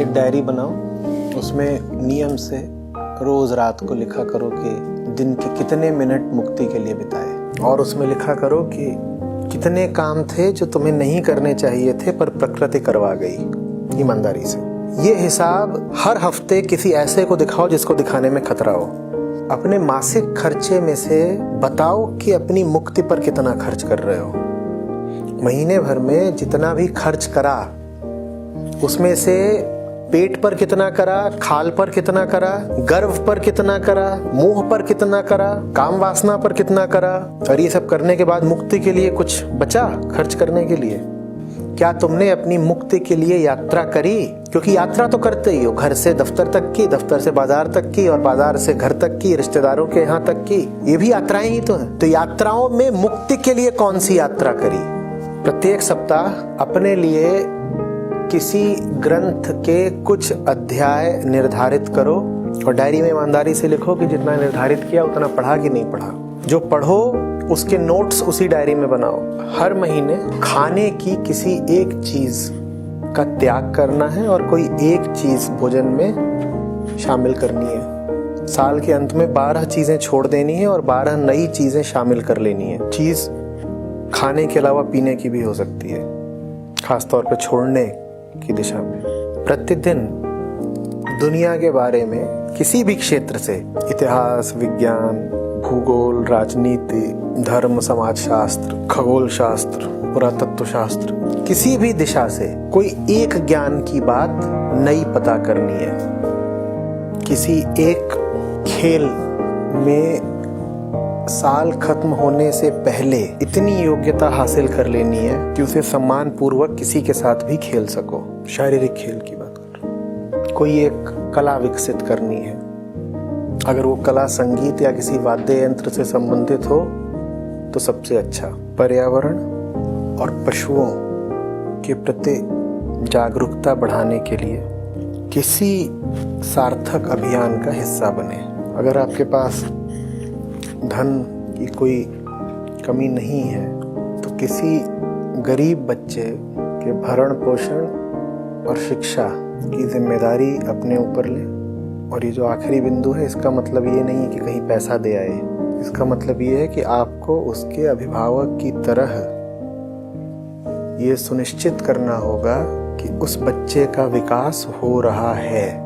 एक डायरी बनाओ, उसमें नियम से रोज रात को लिखा करो कि दिन के कितने मिनट मुक्ति के लिए बिताए, और उसमें लिखा करो कि कितने काम थे जो तुम्हें नहीं करने चाहिए थे पर प्रकृति करवा गई ईमानदारी से। ये हिसाब हर हफ्ते किसी ऐसे को दिखाओ जिसको दिखाने में खतरा हो। अपने मासिक खर्चे में से बताओ कि अपनी मुक्ति पर कितना खर्च कर रहे हो। महीने भर में जितना भी खर्च करा उसमें से पेट पर कितना करा, खाल पर कितना करा, गर्व पर कितना करा, मोह पर कितना करा, काम वासना पर कितना करा, और ये सब करने के बाद मुक्ति के लिए कुछ बचा खर्च करने के लिए? क्या तुमने अपनी मुक्ति के लिए यात्रा करी? क्योंकि यात्रा तो करते ही हो, घर से दफ्तर तक की, दफ्तर से बाजार तक की, और बाजार से घर तक की, रिश्तेदारों के यहाँ तक की, ये भी यात्राएं ही तो हैं। तो यात्राओं में मुक्ति के लिए कौन सी यात्रा करी? प्रत्येक सप्ताह अपने लिए किसी ग्रंथ के कुछ अध्याय निर्धारित करो और डायरी में ईमानदारी से लिखो कि जितना निर्धारित किया उतना पढ़ा कि नहीं पढ़ा। जो पढ़ो उसके नोट्स उसी डायरी में बनाओ। हर महीने खाने की किसी एक चीज का त्याग करना है और कोई एक चीज भोजन में शामिल करनी है। साल के अंत में 12 चीजें छोड़ देनी है और 12 नई चीजें शामिल कर लेनी है। चीज खाने के अलावा पीने की भी हो सकती है, खासतौर पे छोड़ने की दिशा में। प्रतिदिन दुनिया के बारे में किसी भी क्षेत्र से, इतिहास, विज्ञान, भूगोल, राजनीति, धर्म, समाजशास्त्र, खगोल शास्त्र, पुरातत्व शास्त्र, किसी भी दिशा से कोई एक ज्ञान की बात नई पता करनी है। किसी एक खेल में साल खत्म होने से पहले इतनी योग्यता हासिल कर लेनी है कि उसे सम्मान पूर्वक किसी के साथ भी खेल सको। शारीरिक खेल की बात कर रहा हूं। कोई एक कला विकसित करनी है, अगर वो कला संगीत या किसी वाद्य यंत्र से संबंधित हो तो सबसे अच्छा। पर्यावरण और पशुओं के प्रति जागरूकता बढ़ाने के लिए किसी सार्थक अभियान का हिस्सा बने। अगर आपके पास धन की कोई कमी नहीं है तो किसी गरीब बच्चे के भरण पोषण और शिक्षा की जिम्मेदारी अपने ऊपर ले। और ये जो आखिरी बिंदु है, इसका मतलब ये नहीं है कि कहीं पैसा दे आए, इसका मतलब ये है कि आपको उसके अभिभावक की तरह ये सुनिश्चित करना होगा कि उस बच्चे का विकास हो रहा है।